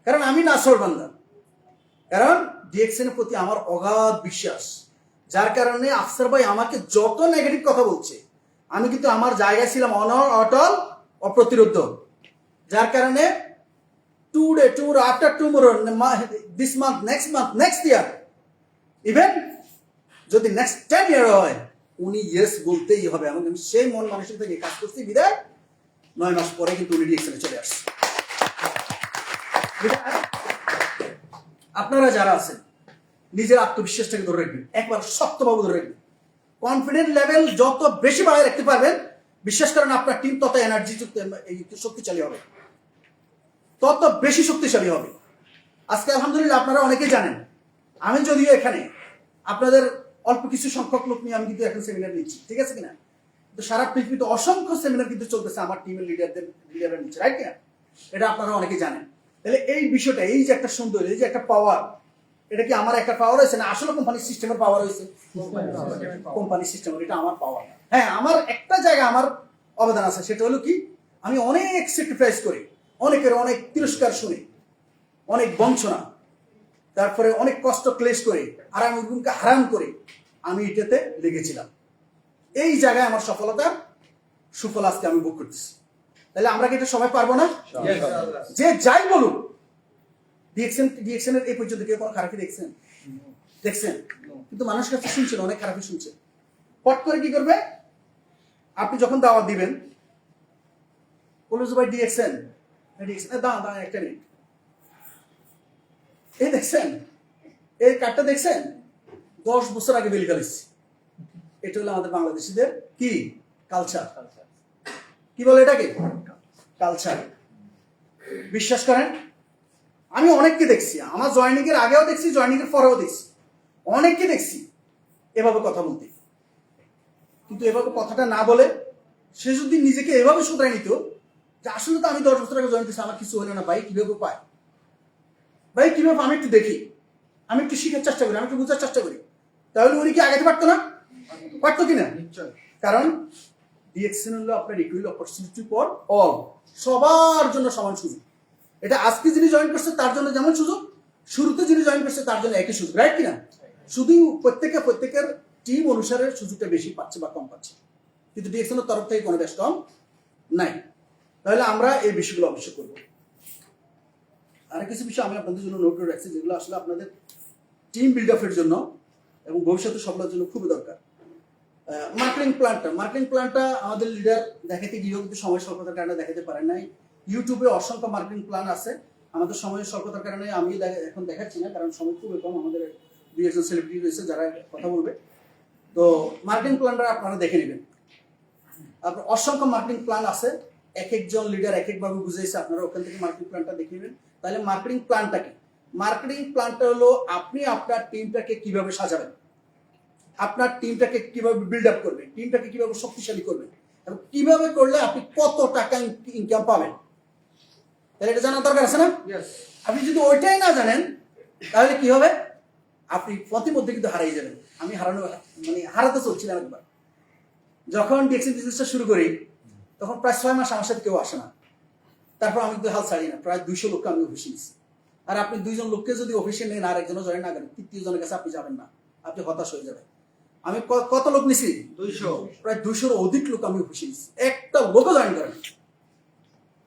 কারণ আমি নাসর বান্দা, কারণ ডিএক্সএন এর প্রতি আমার অগাধ বিশ্বাস, যার কারণে আফসার ভাই আমাকে যত নেগেটিভ কথা বলছে, আমি কিন্তু আমার জায়গায় ছিলাম অটল, অপ্রতিরোধ। যার কারণে today, after tomorrow, this month, next year, even যদি নেক্সট 10 ইয়ার হয়, উনি ইয়েস বলতেই হবে। এবং আমি সেই মন মানুষের থেকে কাজ করছি বিদায় 9 মাস পরে কিন্তু উনি ডিএক্সএনে চলে আসছে। আপনারা যারা আছেন, নিজের আত্মবিশ্বাসটাকে ধরে রাখবেন, একবার শক্তভাবে ধরে রাখবেন। কনফিডেন্ট লেভেল যত বেশি বাড়ায় রাখতে পারবেন, বিশ্বাস করেন আপনার টিম তত এনার্জি শক্তিশালী হবে, তত বেশি শক্তিশালী হবে। আজকে আলহামদুলিল্লাহ আপনারা অনেকেই জানেন, আমি যদিও এখানে আপনাদের অল্প কিছু সংখ্যক লোক নিয়ে আমি কিন্তু এখন সেমিনার নিচ্ছি, ঠিক আছে কিনা? তো সারা পৃথিবীতে অসংখ্য সেমিনার কিন্তু চলতেছে আমার টিমের লিডাররা নিচ্ছে, রাইট কিনা? এটা আপনারা অনেকেই জানেন। তাহলে এই বিষয়টা, এই যে একটা সৌন্দর্য, এই যে একটা পাওয়ার, এটা কি আমার একটা পাওয়ার হয়েছে, না আসলে কোম্পানির সিস্টেমের পাওয়ার হয়েছে? কোম্পানির সিস্টেমের, এটা আমার পাওয়ার। হ্যাঁ, আমার একটা জায়গায় আমার অবদান আছে, সেটা হলো কি, আমি অনেক স্যাক্রিফাইস করি, অনেকের অনেক তিরস্কার শুনি, অনেক বঞ্চনা, তারপরে অনেক কষ্ট ক্লেশ করে, আর আমি ওগুলোকে হারাম করে আমি এটাতে লেগেছিলাম। এই জায়গায় আমার সফলতার সুফল আজকে আমি ভোগ করতেছি। তাহলে আমরা কি এটা সবাই পারবো না? যে যাই বলুন, ডিএক্সএন এর এই পর্যন্ত কেউ কোনো খারাপই দেখছেন? কিন্তু মানুষ কাছে শুনছেন, অনেক খারাপই শুনছেন। পট করে কি করবে, আপনি যখন দাওয়াত দিবেন, বলবে যে ভাই ডিএক্সএন দাঁড়া একটা মিনিট, এই দেখছেন, এই কার্ডটা দেখছেন, 10 বছর আগে বিল ফেলেছি। এটা হলো আমাদের বাংলাদেশিদের কি কালচার, কি বলে এটাকে কালচার। বিশ্বাস করেন, আমি অনেককে দেখছি, আমার জয়েনিং এর আগেও দেখছি, জয়েনিং এর পরেও দেখছি, অনেককে দেখছি এভাবে কথা বলতে। কিন্তু এভাবে কথাটা না বলে সে যদি নিজেকে এভাবে শুধরাই নিত যে আসলে তো আমি 10 বছর আগে জয়েন করছি, আমার কিছু হলো না, ভাই কিভাবে পায়, ভাই কিভাবে, আমি একটু দেখি, আমি একটু শিখার চেষ্টা করি, আমি একটু বোঝার চেষ্টা করি, তাহলে উনি কি আগাতে পারতো না? পারতো কিনা? কারণ ডিএক্সএন হলো আপনার ইকুয়াল অপরচুনিটি ফর অল, সবার জন্য সমান সুযোগ। এটা আজকে যিনি জয়েন করছে তার জন্য যেমন সুযোগ, শুরুতে যিনি জয়েন করছে তার জন্য একই সুযোগ, রাইট কিনা? শুধু প্রত্যেকের টিম অনুসারে সুযোগটা বেশি পাচ্ছে বা কম পাচ্ছে, কিন্তু ডিএক্সএন এর তরফ থেকে কোনো বেশ কম নাই। তাহলে আমরা এই বিষয়গুলো অবশ্যই করবো। আর কিছু বিষয় আমি আপনাদের জন্য নোট করে রাখছি, যেগুলো আসলে আপনাদের টিম বিল্ড আপের জন্য এবং ভবিষ্যতে সফলতার জন্য খুবই দরকার। মার্কেটিং প্ল্যানটা আমাদের লিডার দেখাতে গিয়েও কিন্তু সময় স্বল্পতার কারণে দেখাতে পারেন নাই। ইউটিউবে অসংখ্য মার্কেটিং প্ল্যান আছে, আমাদের সময়ের স্বল্পতার কারণে আমি এখন দেখাচ্ছি না, কারণ সময় খুবই কম। আমাদের 2-1 সেলিব্রিটি রয়েছে যারা কথা বলবে, তো মার্কেটিং প্ল্যানটা আপনারা দেখে নেবেন। আপনার অসংখ্য মার্কেটিং প্ল্যান আছে, এক একজন লিডার এক একভাবে বুঝাইছে, আপনারা ওখান থেকে মার্কেটিং প্ল্যানটা দেখে নেবেন। তাহলে মার্কেটিং প্ল্যানটা কি, মার্কেটিং প্ল্যানটা হলো আপনি আপনার টিমটাকে কিভাবে সাজাবেন, আপনার টিমটাকে কিভাবে বিল্ড আপ করবেন, টিমটাকে কিভাবে শক্তিশালী করবেন এবং কিভাবে করলে আপনি কত টাকা ইনকাম পাবেন। তাহলে এটা জানার দরকার আছে না? আপনি যদি ওইটাই না জানেন তাহলে কি হবে, আপনি প্রতিমধ্যে কিন্তু হারিয়ে যাবেন। আমি হারাতে চলছিলাম একবার, যখন ডিএক্সএন বিজনেসটা শুরু করি তখন প্রায় 6 মাস আমার সাথে কেউ আসে না। তারপর আমি কিন্তু হাল ছাড়ি না, প্রায় 200 লোককে আমি অফিসে নিচ্ছি। আর আপনি 2 জন লোককে যদি অফিসে নেন আর একজনও জয়েন না করেন, 3য় জনের কাছে আপনি যাবেন না, আপনি হতাশ হয়ে যাবেন। আমি কত লোক নিছি? 200, প্রায় 200-র অধিক লোক আমি অফিসে নিচ্ছি, একটা লোকও জয়েন করেন।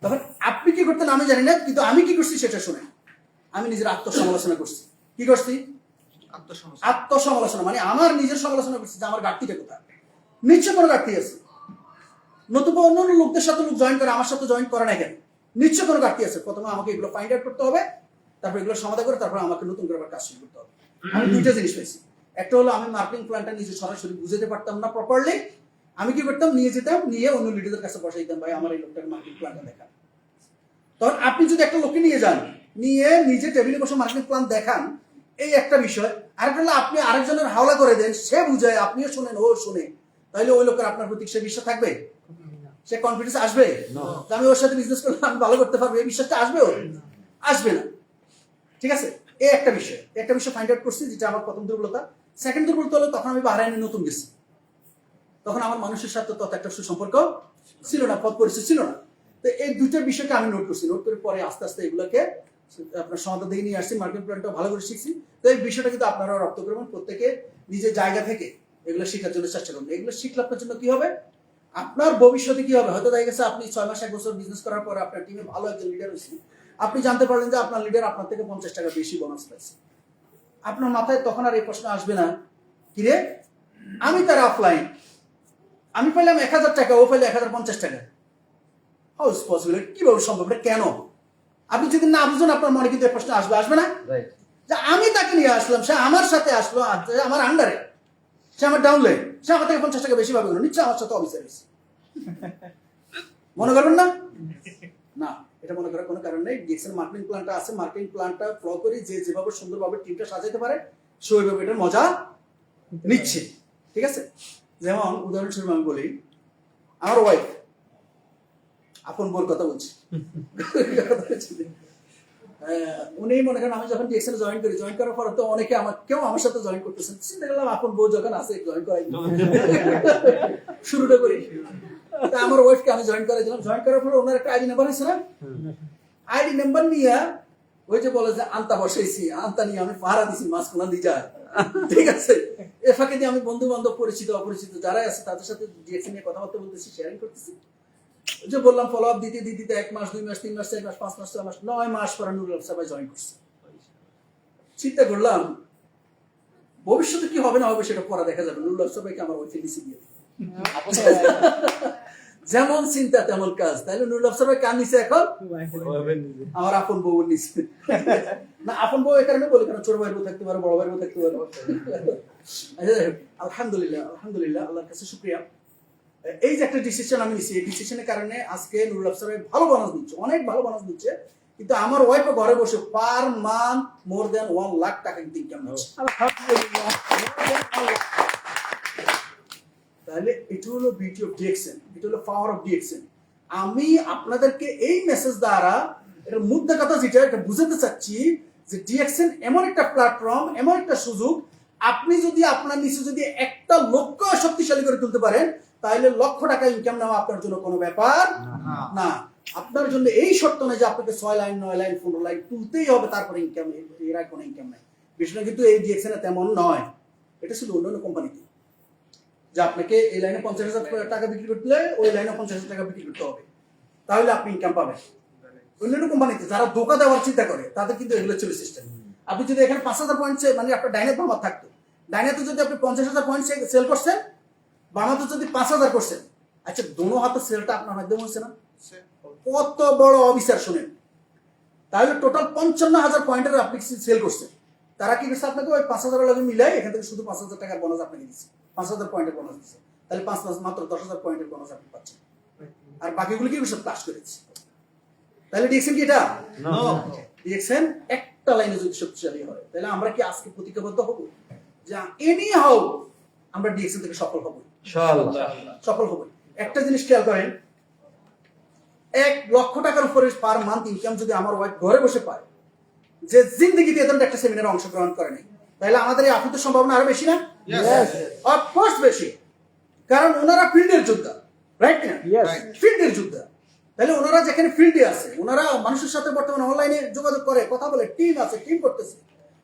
তখন আপনি কি করতেন আমি জানি না, কিন্তু আমি কি করছি সেটা শুনে আমি নিজের আত্মসমালোচনা করছি। কি করছি? আত্মসমালোচনা, মানে আমার নিজের সমালোচনা করছি যে আমার ঘাটতিটা কোথায়। নিশ্চয় কোনো ঘাটতি আছে। নতুন অন্য লোকদের সাথে লোক জয়েন করে, আমার সাথে জয়েন করে না কেন? নিশ্চয় কোনো ঘাটতি আছে। প্রথমে আমাকে এগুলো ফাইন্ড আউট করতে হবে, তারপর এগুলো সমাধান করে তারপর আমাকে নতুন করে আবার কাজ শুরু করতে হবে। আমি দুইটা জিনিস পেয়েছি। একটা হলো আমি মার্কেটিং প্ল্যানটা নিজে সরাসরি বুঝাতে পারতাম না প্রপারলি। আমি কি করতাম, নিয়ে যেতাম, নিয়ে অন্য লিডারদের কাছে বসাই দিতাম, ভাই আমার এই লোকটাকে মার্কেটিং প্ল্যানটা দেখান। তখন আপনি যদি একটা লোককে নিয়ে যান, নিয়ে নিজে টেবিলে বসে মার্কেটিং প্ল্যান দেখান, এই একটা বিষয়। আরেকটা হলো আপনি আরেকজনের হাওলা করে দেন, সে বুঝায়, আপনিও শোনেন, ও শোনে, তাহলে ওই লোকের আপনার প্রতি সে বিশ্বাস থাকবে? সে কনফিডেন্স আসবে? আমি ওর সাথে বিজনেস করলে আমি ভালো করতে পারবো, এই বিশ্বাসটা আসবে? ওর আসবে না। ঠিক আছে, এই একটা বিষয় ফাইন্ড আউট করছি, যেটা আমার প্রথম দুর্বলতা। সেকেন্ড দুর্বলতা হলো তখন আমি বাহরাইনে নতুন গেছি, তখন আমার মানুষের সাথে তত একটা সুসম্পর্ক ছিল না, পথ পরিচয় ছিল না। তো এই দুইটার বিষয়টা আমি নোট করছি, নোট করে পরে আস্তে আস্তে এগুলোকে আপনার সমাধান দিকে নিয়ে আসছি, মার্কেটিং প্ল্যানটা ভালো করে শিখছি। তো এই বিষয়টা কিন্তু আপনারা রপ্ত করবেন, প্রত্যেকে নিজের জায়গা থেকে এগুলো শেখার জন্য চেষ্টা করবেন। এগুলো শিখলে আপনার জন্য কি হবে, আপনার ভবিষ্যতে কি হবে, হয়তো দেখা গেছে আপনি 6 মাস 1 বছর বিজনেস করার পরে আপনার টিমে ভালো একজন লিডার হয়েছে, আপনি জানতে পারলেন যে আপনার লিডার আপনার থেকে 50 টাকা বেশি বোনাস পাইছে। আপনার মাথায় তখন আর এই প্রশ্ন আসবে না, কিরে আমি তার অফলাইন, আমি পাইলাম 1000 টাকা, ও পাইলে 1050 টাকা, হাউ ইজ পসিবল, কিভাবে সম্ভব, এটা কেন? আপনি যদি না বুঝুন আপনার মনে কিন্তু এই প্রশ্ন আসবে না? যে আমি তাকে নিয়ে আসলাম, সে আমার সাথে আসলো, আমার আন্ডারে, সে আমার ডাউনলাইন, সে আমার থেকে 50 টাকা বেশি পাবে কেন? নিশ্চয় আমার সাথে অফিসার হয়েছে। মনে করবেন না? না, এটা মনে করার কোনো কারণ নেই। ডিএক্সএন মার্কেটিং প্ল্যানটা আছে, মার্কেটিং প্ল্যানটা ফলো করি, যে যেভাবে সুন্দরভাবে টিমটা সাজাতে পারে সে ওইভাবে এটার মজা নিচ্ছে। ঠিক আছে, যেমন উদাহরণস্বরূপ আমি বলি, আমার ওয়াইফ, আপন বোর কথা বলছি, উনি মনে করেন আমি যখন ডিএক্সএন জয়েন করার পর তো অনেকে কেউ আমার সাথে জয়েন করতেছেন, চিন্তা করলাম আপন বউ যখন আছে জয়েন করাই শুরুটা করি। আমার ওয়াইফকে আমি জয়েন করাইছিলাম, জয়েন করার পর ওনার একটা আইডি নাম্বার হয়েছে না, আইডি নাম্বার নিয়ে ওই যে বলে যে আন্তা বসাইছি, আন্তা নিয়ে আমি পাহারা দিছি মাঝখানা দিয়ে যায়। ঠিক আছে, এ ফাঁকে দিয়ে আমি বন্ধু বান্ধব, পরিচিত অপরিচিত যারাই আছে তাদের সাথে ডিএক্সএন নিয়ে কথাবার্তা বলতেছি, শেয়ারিং করতেছি। যে বললাম ফলো আপ দিতে 1 মাস 2 মাস 3 মাস 4 মাস 5 মাস 6 মাস 9 মাস পরে নুরুল সবাই জয়েন করছে। চিন্তা করলাম ভবিষ্যতে কি হবে না হবে সেটা পরে দেখা যাবে, নুরুল সবাইকে আমার ওই ফিলিসি দিয়ে যেমন চিন্তা তেমন কাজ। তাইলে নুরুল সবাই কান নিছে, এখন আমার আপন বউ নিছে না, আপন বউ এই কারণে বলি কারণ ছোট ভাইয়ের বউ থাকতে পারে, বড় ভাইয়ের বউ থাকতে পারে। আলহামদুলিল্লাহ আল্লাহর কাছে শুকরিয়া। এই যে একটা ডিসিশন আমি নিছি, এই ডিসিশনের কারণে আজকে নুরুল আফসার ভালো বোনাস দিচ্ছে, অনেক ভালো বোনাস দিচ্ছে, কিন্তু আমার ওয়াইফও ঘরে বসে পার মান্থ মোর দেন 1 লাখ টাকা কিন্তু ইনকাম হচ্ছে। তাহলে এটা হলো বিউটি অফ ডিএক্সএন, এটা হলো পাওয়ার অফ ডিএক্সএন। আমি আপনাদেরকে এই মেসেজ দ্বারা এটার মুদ্রা কথা যেটা এটা বুঝাতে চাচ্ছি যে ডিএক্সএন এমন একটা প্ল্যাটফর্ম, এমন একটা সুযোগ, আপনি যদি আপনার নিচে যদি একটা লক্ষ্য শক্তিশালী করে তুলতে পারেন তাহলে লক্ষ টাকা ইনকাম নেওয়া আপনার জন্য কোনো ব্যাপার না। আপনার জন্য এই শর্ত নয় যে আপনাকে 6 লাইন 9 লাইন 15 লাইন তুলতেই হবে তারপরে ইনকাম, এর আগে কোনো ইনকাম নাই। বিষয়টা কিন্তু এই ডিএক্সএন তেমন নয়, এটা ছিল অন্য কোম্পানিতে, যে আপনাকে এই লাইনে 50,000 টাকা বিক্রি করতে হলে ওই লাইনে 50,000 টাকা বিক্রি করতে হবে, তাহলে আপনি ইনকাম পাবেন। অন্যান্য কোম্পানিতে যারা ধোকা দেওয়ার চিন্তা করে তাদের কিন্তু এগুলো ছিল সিস্টেম। আপনি যদি এখানে 5,000 পয়েন্ট মানে আপনার ডাইনে বামাত থাকতো, ডাইনেতে যদি আপনি 50,000 পয়েন্ট সেল করছেন, বামাতে যদি 5,000 করছেন, আচ্ছা দোনো হাতে সেলটা আপনার মাধ্যমে হচ্ছে না? কত বড় অবিচার শুনেন। তাহলে টোটাল 55,000 পয়েন্টের আপনি সেল করছেন, তারা কি করছে আপনাকে ওই 5,000 লাগে মিলাই এখান থেকে শুধু 5,000 টাকার বোনাস আপনাকে দিচ্ছে, 5,000 পয়েন্টের বোনাস দিচ্ছে। তাহলে 5 মাস মাত্র 10,000 পয়েন্টের বোনাস আপনি পাচ্ছেন, আর বাকিগুলো কি করছে প্লাস করেছে। তাহলে ডিএক্সএন কি এটা? ডিএক্সএন একটা একটা লাইনে যদি শক্তিশালী হয়, তাহলে আমরা কি আজকে প্রতিজ্ঞাবদ্ধ হব যে এনি হাউ আমরা ডিএক্সএন থেকে সফল হব? সফল হব। একটা জিনিস খেয়াল করেন, 1 লক্ষ টাকার উপরে পার মান্থ ইনকাম যদি আমার ওয়াইফ ঘরে বসে পায়, যে জিন্দেগিতে এদের একটা সেমিনারে অংশগ্রহণ করে নাই, তাহলে আমাদের এই আফিতের সম্ভাবনা আরো বেশি না? অফকোর্স বেশি। কারণ ওনারা ফিল্ডের যোদ্ধা, রাইট না? ফিল্ডের যোদ্ধা। তাহলে ওনারা যেখানে ফিল্ডে আছে, ওনারা মানুষের সাথে বর্তমানে অনলাইনে যোগাযোগ করে, কথা বলে, টিম আছে, টিম করতেছে,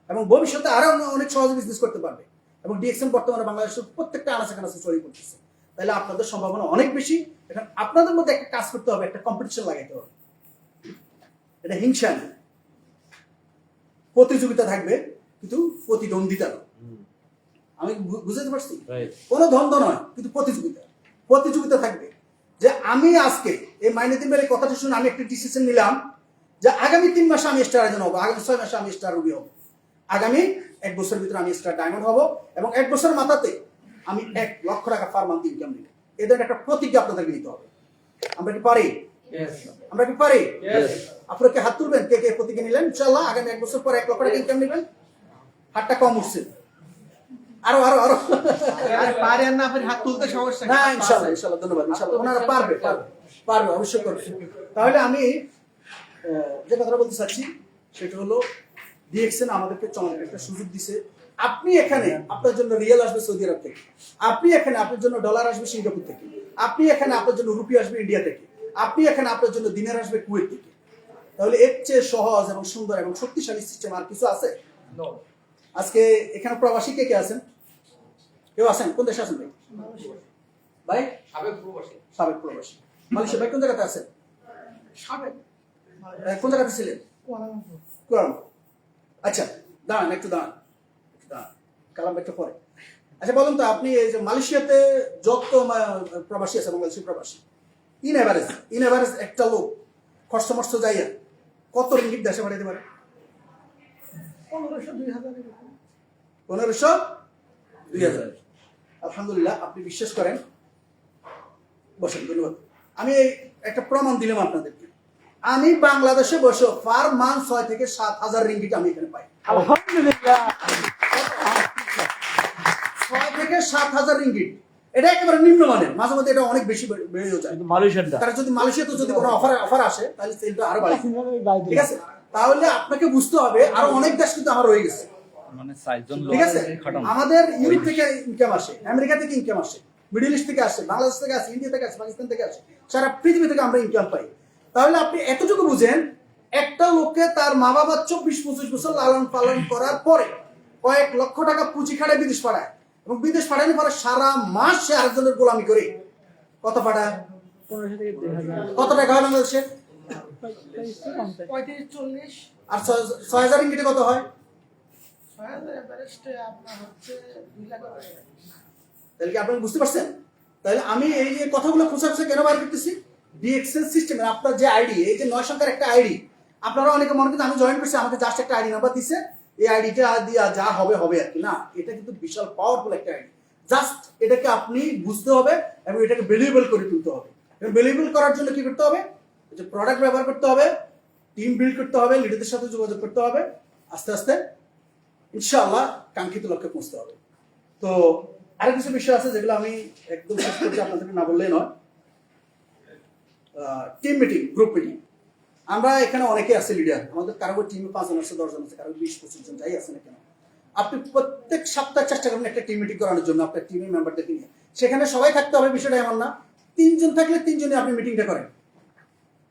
এবং ভবিষ্যতে আরো অনেক সহজ বিজনেস করতে পারবে। এবং ডিএক্সএন বর্তমানে বাংলাদেশের প্রত্যেকটা আনাচে কানাচে ছড়িয়ে পড়তেছে। তাহলে আপনাদের সম্ভাবনা অনেক বেশি। এখন আপনাদের মধ্যে একটা কাজ করতে হবে, একটা কম্পিটিশন লাগাইতে হবে। এটা হিংসা না, প্রতিযোগিতা থাকবে, কিন্তু প্রতিদ্বন্দ্বিতা নয়। আমি বুঝতে পারছি? কোনো দ্বন্দ্ব নয়, কিন্তু প্রতিযোগিতা থাকবে। যে আমি আজকে এই মাইনুদ্দিন ভাইয়ের কথাটা শুনে আমি একটা ডিসিশন নিলাম যে আগামী 3 মাসে আমি স্টার একজন হবো, আগামী 6 মাসে আমি স্টার রুবি হবো, আগামী 1 বছরের ভিতরে আমি স্টার ডায়মন্ড হবো, এবং 1 বছরের মাথাতে আমি 1 লক্ষ টাকা পার মান্থ ইনকাম নিব। এদের একটা প্রতিজ্ঞা আপনাদেরকে নিতে হবে। আমরা কি পারি? আমরা কি পারি? আপনারা কি হাত তুলবেন? কে কে প্রতিজ্ঞা নিলেন? ইনশাআল্লাহ আগামী 1 বছর পর 1 লক্ষ টাকা ইনকাম নেবেন। হাতটা কম উঠছে, আরো আরো আরো পারেন না, আপনি হাত তুলতে সমস্যা না। ইনশাআল্লাহ ধন্যবাদ। ইনশাআল্লাহ ওনারা পারবে অবশ্যই করবে। তাহলে আমি যে কথাটা বলতে চাচ্ছি সেটা হলো, ডিএক্সএন আমাদেরকে চমৎকার একটা সুযোগ দিছে। আপনি এখানে আপনার জন্য রিয়েল আসবে সৌদি আরব থেকে, আপনি এখানে আপনার জন্য ডলার আসবে সিঙ্গাপুর থেকে, আপনি এখানে আপনার জন্য রুপি আসবে ইন্ডিয়া থেকে, আপনি এখানে আপনার জন্য দিনার আসবে কুয়েত থেকে। তাহলে এর চেয়ে সহজ এবং সুন্দর এবং শক্তিশালী সিস্টেম আর কিছু আছে? আজকে এখানে প্রবাসী কে কে আছেন? কেউ আছেন? কোন দেশে আছেন ভাই? ভাই সাবেক প্রবাসী। মালয়েশিয়া। ভাই কোন জায়গাতে আছেন? কোন জায়গাতে ছিলেন? কুয়ালালামপুর। আচ্ছা দাঁড়ান, একটু দাঁড়ান, কালাম একটু পরে। আচ্ছা বলুন তো, আপনি এই যে মালয়েশিয়াতে যত প্রবাসী আছে, বাংলাদেশি প্রবাসী, ইন এভারেজ একটা লোক খরচ মর্চ যাইয়া কত রিঙ্গিট দেশে পাঠাইতে পারে? 1500-2000। আলহামদুলিল্লাহ, আপনি বিশ্বাস করেন। বসেন, ধন্যবাদ। আমি একটা প্রমাণ দিলাম আপনাদেরকে। আমি বাংলাদেশে বসে পার মান্থ 6 থেকে 7,000 রিঙ্গিট আমি এখানে পাই। আলহামদুলিল্লাহ। 6 থেকে 7,000 রিঙ্গিট, এটা একেবারে নিম্নমানের। মাঝে মধ্যে এটা অনেক বেশি বেড়েও যায়। মালয়েশিয়ানটা তারা যদি মালয়েশিয়াতে যদি কোনো অফার আসে, তাহলে সেলটা আরো বাড়ে। ঠিক আছে? তাহলে আপনাকে বুঝতে হবে আরো অনেক দেশ কিন্তু আমার রয়ে গেছে। ঠিক আছে? আমাদের ইউরোপ থেকে ইনকাম আসে, আমেরিকা থেকে ইনকাম আসে, মিডল ইস্ট থেকে আসে, বাংলাদেশ থেকে আসে, ইন্ডিয়া থেকে আসে, পাকিস্তান থেকে আসে, সারা পৃথিবী থেকে আমরা ইনকাম পাই। তাহলে আপনি এতটুকু বুঝেন, একটা লোককে তার মা বাবা 24-25 বছর লালন পালন করার পরে কয়েক লক্ষ টাকা পুঁজি খাটায় বিদেশ পাঠায়, এবং বিদেশ পাঠানোর পরে সারা মাস সে আরেকজনের গোলামি করে কত পাঠায়? 1500 থেকে 2000। কত টাকা হয় বাংলাদেশে? 35-40। আর 6,000 রিঙ্গিটে কত হয়? 6000 এভারেজে আপনার হচ্ছে 2 লাখ টাকা। তাহলে কি আপনারা বুঝতে পারছেন? তাহলে আমি এই যে কথাগুলো খুঁজে কেন বার করতেছি, ডিএক্সএল সিস্টেমের আপনার যে আইডি, এই যে 9 সংখ্যার একটা আইডি, আপনারা অনেকে মনে করেন আমি জয়েন করছি, আমাকে জাস্ট একটা আইডি নাম্বার দিছে, এই আইডিটা দিয়া যা হবে হবে আর কি না। এটা কিন্তু বিশাল পাওয়ারফুল একটা আইডি। জাস্ট এটাকে আপনি বুঝতে হবে এবং এটাকে ভ্যালুয়েবল করে তুলতে হবে। এবং ভ্যালুয়েবল করার জন্য কি করতে হবে? যে প্রোডাক্ট ব্যবহার করতে হবে, টিম বিল্ড করতে হবে, লিডারদের সাথে যোগাযোগ করতে হবে, আস্তে আস্তে ইনশাআল্লাহ কাঙ্ক্ষিত লক্ষ্যে পৌঁছতে হবে। তো আরো কিছু বিষয় আছে যেগুলো আমি একদম শেষ করতে আপনাদেরকে না বললেই নয়। Team meeting, group meeting. আমরা এখানে অনেকে আছে লিডার, আমাদের কারো টিমে 5 জন আছে, 10 জন আছে, কারো 20-25 জন, যাই আছে না কেন, আপনি প্রত্যেক সপ্তাহে চেষ্টা করবেন একটা টিম মিটিং করানোর জন্য আপনার টিমের মেম্বারদেরকে নিয়ে। সেখানে সবাই থাকতে হবে বিষয়টা এমন না। 3 জন থাকলে 3 জনই আপনি মিটিংটা করেন,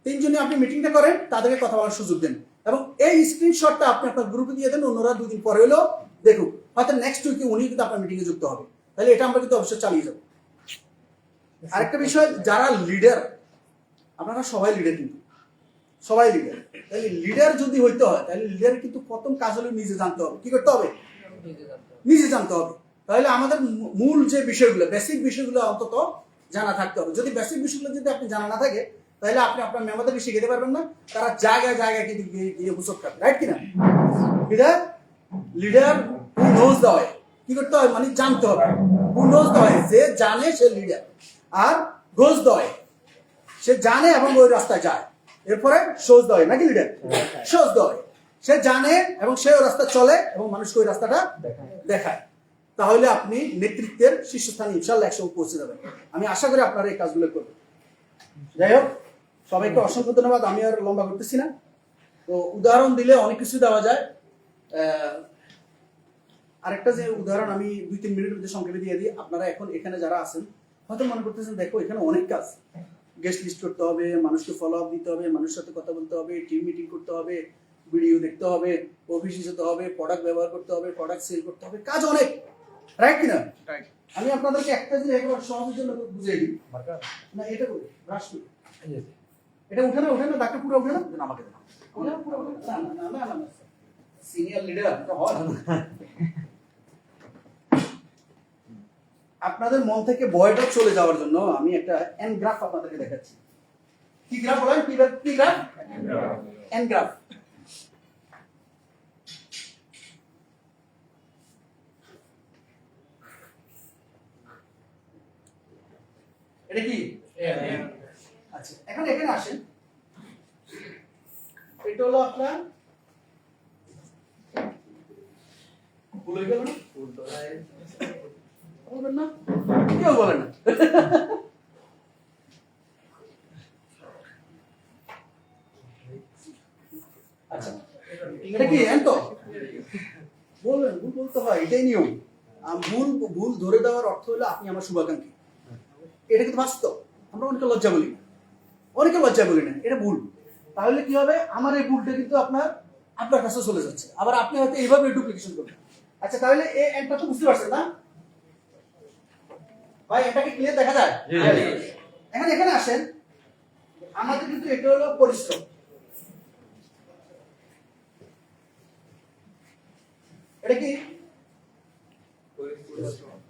3 জনই আপনি মিটিংটা করেন, তাদেরকে কথা বলার সুযোগ দেন, এবং এই স্ক্রিনশটটা আপনি আপনার গ্রুপে দিয়ে দেন। অন্যরা 2 দিন পরে হলেও দেখুন, হয়তো নেক্সট উইকে উনি কিন্তু আপনার মিটিংয়ে যুক্ত হবে। তাহলে এটা আমরা কিন্তু অবশ্যই চালিয়ে যাবো। আরেকটা বিষয়, যারা লিডার, আপনারা সবাই লিডার, কিন্তু সবাই লিডার। তাহলে লিডার যদি হইতে হয়, তাহলে লিডার কিন্তু প্রথম কাজ হলো নিজে জানতে হবে। কি করতে হবে? নিজে জানতে হবে। তাহলে আমাদের মূল যে বিষয়গুলো, বেসিক বিষয়গুলো অন্তত জানা থাকতে হবে। যদি বেসিক বিষয়গুলো যদি আপনি জানা না থাকে, তাহলে আপনি আপনার মেম্বারদেরকে শিখাতে পারবেন না। তারা জায়গায় জায়গায় কিন্তু গিয়ে হুসক খাবে, রাইট কিনা? Leader who knows the way. কি করতে হবে? মানে জানতে হবে। হু নোজ দ্য ওয়ে, যে জানে সে লিডার। আর গোজ দ্য ওয়ে, সে জানে এবং ওই রাস্তায় যায়। এরপরে শোজ দ্য ওয়ে, নাকি লিডার? শোজ দ্য ওয়ে, সে জানে এবং সে ওই রাস্তা চলে এবং মানুষকে ওই রাস্তাটা দেখায়, তাহলে আপনি নেতৃত্বের শীর্ষস্থানে ইনশাল্লাহ একসঙ্গে পৌঁছে যাবেন। আমি আশা করি আপনারা এই কাজগুলো করবেন। যাই হোক, সবাইকে অসংখ্য ধন্যবাদ। আমি আর লম্বা করতেছি না। তো উদাহরণ দিলে অনেক কিছু দেওয়া যায়। আরেকটা যে উদাহরণ আমি 2-3 মিনিটের মধ্যে সংক্ষেপে দিয়ে দিই। আপনারা এখন এখানে যারা আছেন হয়তো মনে করতেছেন, দেখো এখানে অনেক কাজ, গেস্ট লিস্ট করতে হবে, মানুষকে ফলো আপ দিতে হবে, মানুষের সাথে কথা বলতে হবে, টিম মিটিং করতে হবে, ভিডিও দেখতে হবে, অফিসে যেতে হবে, প্রোডাক্ট ব্যবহার করতে হবে, প্রোডাক্ট সেল করতে হবে, কাজ অনেক, রাইট কিনা? আমি আপনাদেরকে একটা জিনিস একবার সহজের জন্য বুঝিয়ে দিই। না এটা করি, ব্রাশ করি, এটা উঠে না, ডাক্তার পুরো উঠে না, আমাকে দেন। না, সিনিয়র লিডার এটা হয় না। আপনাদের মন থেকে ভয়টা চলে যাওয়ার জন্য আমি একটা এন গ্রাফ আপনাদেরকে দেখাচ্ছি। কি গ্রাফ বলেন? কি গ্রাফ? N graph. এটা কি? আচ্ছা, এখন এখানে আসেন। এটা হলো আপনার ভুল হয়ে গেল না? বলবেন না, কেউ বলে না। আচ্ছা, এটা কি এন তো বলবেন? ভুল বলতে হয়, এটাই নিয়ম। ভুল ধরে দেওয়ার অর্থ হলো আপনি আমার শুভাকাঙ্ক্ষী। এটা কিন্তু বাস্তব। আমরা অনেকে লজ্জা বলি না, এটা ভুল। তাহলে কি হবে? আমার এই ভুলটা কিন্তু আপনার কাছে চলে যাচ্ছে, আবার আপনি হয়তো এইভাবে ডুপ্লিকেশন করবেন। আচ্ছা, তাহলে এই এনটা তো বুঝতে পারছেন না ভাই? এটাকে ক্লিয়ার দেখা যায়? এখন এখানে আসেন। আমাদের কিন্তু এটা হলো পরিশ্রম। এটা কি?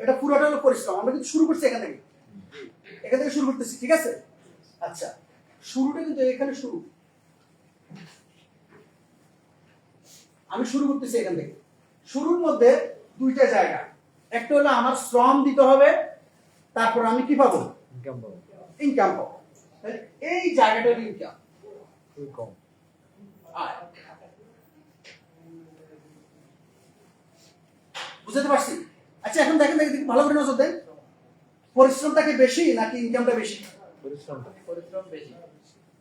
এটা পুরোটা হলো পরিশ্রম। আমরা কিন্তু শুরু করছি এখান থেকে শুরু করতেছি, ঠিক আছে? আচ্ছা, শুরুটা কিন্তু এখানে শুরু। আমি শুরু করতেছি এখান থেকে। শুরুর মধ্যে দুইটা জায়গা, একটা হলো আমার শ্রম দিতে হবে, তারপর আমি কি পাবো? ইনকাম পাবো। এই জায়গাটার ইনকাম কম। বুঝতে পারছি? আচ্ছা, এখন দেখেন ভালো করে নজর দেন। পরিশ্রমটাকে বেশি নাকি ইনকামটা বেশি?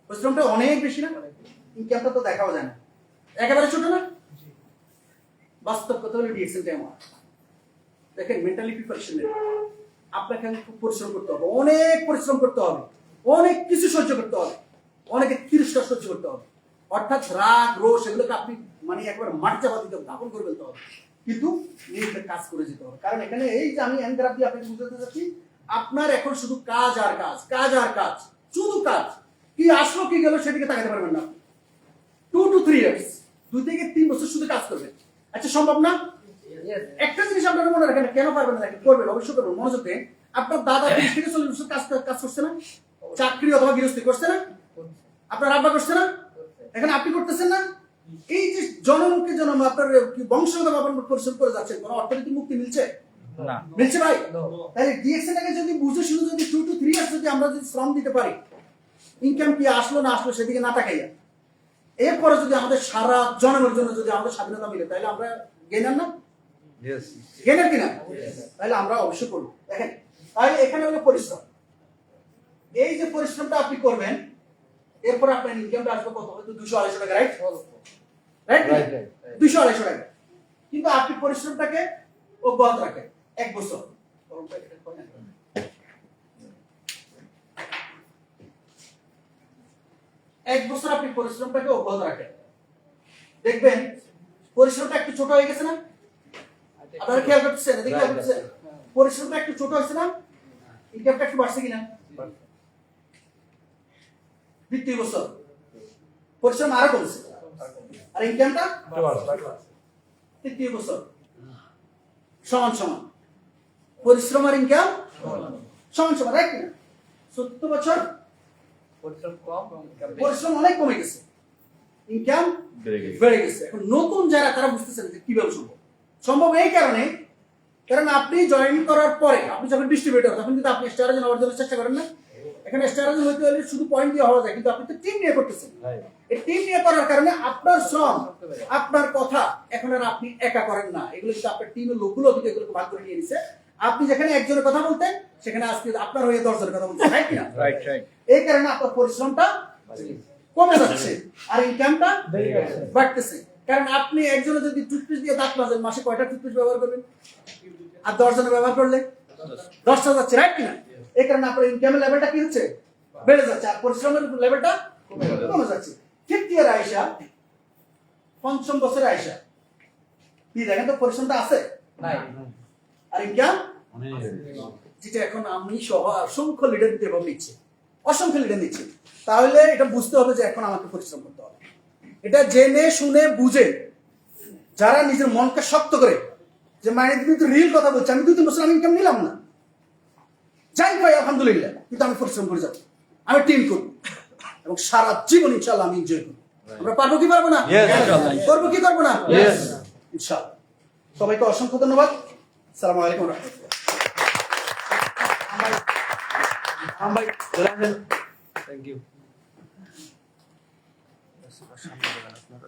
পরিশ্রমটা অনেক বেশি না? ইনকামটা তো দেখাও যায় না, একেবারে ছোট না? বাস্তব কথা হলো ডিএক্সএল টাইম। দেখেন, মেন্টালি প্রিপারেশন নেই। আপনাকে খুব পরিশ্রম করতে হবে, অনেক পরিশ্রম করতে হবে, অনেক কিছু সহ্য করতে হবে, অনেকে তিরস্কার সহ্য করতে হবে। অর্থাৎ রাগ রোষ এগুলোকে আপনি মানে একবার মাঠ চাপা দিতে হবে, দাপন করে ফেলতে হবে, কিন্তু নিজেকে কাজ করে যেতে হবে। কারণ এখানে এই যে আমি এনগ্রাফ দিয়ে আপনাকে বুঝাতে চাচ্ছি, আপনার এখন শুধু কাজ আর কাজ, শুধু কাজ। কি আসলো কি গেল সেদিকে তাকাতে পারবেন না। 2 to 3 years, 2 থেকে 3 বছর শুধু কাজ করবেন। আচ্ছা, সম্ভব না? একটা জিনিস আপনারা মনে রাখেন, কেন পারবেন না? করবেন, অবশ্যই করবেন। মনোযোগ দেন। আপনার দাদা 30 থেকে 40 বছর কাজ করছে না? চাকরি অথবা গৃহস্থী করছে না? আপনার আব্বা করছে না? এখন আপনি করতেছেন না? এই যে জনমকে জনম আপনার বংশগত পরিশ্রম করে যাচ্ছেন, কোনো অর্থনৈতিক মুক্তি মিলছে না? মিলছে ভাই? তাহলে ডিএক্সএটাকে যদি বুঝে শুধু যদি 2 to 3 ইয়ার্স যদি আমরা যদি শ্রম দিতে পারি, ইনকাম কি আসলো না আসলো সেদিকে না তাকাইয়া, এরপরে যদি আমাদের সারা জনমের জন্য যদি আমাদের স্বাধীনতা মিলে, তাহলে আমরা গেনার না? গেনার কিনা? তাহলে আমরা অবশ্যই করবো। দেখেন, তাহলে এখানে হলো পরিশ্রম। এই যে পরিশ্রমটা আপনি করবেন, এরপর আপনার ইনকামটা আসবে কত? হয়তো 200-250 টাকা, রাইট? 200-250 টাকা। কিন্তু আপনি পরিশ্রমটাকে অব্যাহত রাখেন 1 বছর। 1 বছর আপনি পরিশ্রমটাকে অব্যাহত রাখেন, দেখবেন পরিশ্রমটা একটু ছোট হয়ে গেছে না? আপনারা খেয়াল করতেছেন? পরিশ্রমটা একটু ছোট হয়েছে না? ইনকামটা একটু বাড়ছে কিনা? দ্বিতীয় বছর পরিশ্রম আরো কমছে, আর ইনকামটা তৃতীয় বছর সমান সমান। পরিশ্রম আর ইনকাম সমান সমান, রাইট কিনা? 70 বছর পরিশ্রম অনেক কমে গেছে, ইনকাম বেড়ে গেছে। এখন নতুন যারা, তারা বুঝতেছেন যে কিভাবে সম্ভব। এই কারণে, কারণ আপনি জয়েন করার পরে, আপনি যখন ডিস্ট্রিবিউটর, তখন কিন্তু আপনি স্টারে নেওয়ার জন্য চেষ্টা করেন না? এখানে স্ট্র্যাটেজি হইতে হলে শুধু পয়েন্ট দিয়ে হওয়া যায়, কিন্তু আপনি তো টিম নিয়ে করতেছেন। এই টিম নিয়ে করার কারণে আপনার শ্রম, আপনার কথা এখন আর আপনি একা করেন না, এগুলো কিন্তু আপনার টিমের লোকগুলো কিন্তু এগুলোকে ভাগ করে নিয়ে নিছে। আপনি যেখানে একজনের কথা বলতেন সেখানে আজকে আপনার হয়ে 10 জনের কথা বলছেন, রাইট কিনা? রাইট রাইট এই কারণে আপনার পরিশ্রমটা কমে যাচ্ছে আর ইনকামটা বাড়তেছে। কারণ আপনি একজনে যদি টুথপেস্ট দিয়ে দাঁত মাজেন, মাসে কয়টা টুথপেস্ট ব্যবহার করবেন? আর 10 জনে ব্যবহার করলে 10টা যাচ্ছে, রাইট কিনা? এই কারণে আপনার ইনকামের লেভেলটা কি হচ্ছে? বেড়ে যাচ্ছে, আর পরিশ্রমের লেভেলটা কমে যাচ্ছে। 5th ইয়ার আয়সা, 5ম বছরে আয়সা, কি দেখেন তো পরিশ্রমটা আছে আর ইনকাম, যেটা এখন আমি সহ অসংখ্য লিডার দিতে নিচ্ছে, অসংখ্য লিডার নিচ্ছে। তাহলে এটা বুঝতে হবে যে এখন আমাকে পরিশ্রম করতে হবে। এটা জেনে শুনে বুঝে যারা নিজের মনকে শক্ত করে যে মানে তুমি তো রিয়েল কথা বলছো, আমি 2-3 বছর আমি ইনকাম নিলাম না, যাই পাই আলহামদুলিল্লাহ, কিন্তু আমি পরিশ্রম করে যাবো, আমি টিম করবো এবং সারা জীবন ইনশাআল্লাহ আমি এনজয় করবো। আমরা পারবো কি পারবো না? করবো কি করবো না? ইনশাআল্লাহ। সবাইকে অসংখ্য ধন্যবাদ। আসসালামু আলাইকুম ওয়া রাহমাতুল্লাহ। Thank you.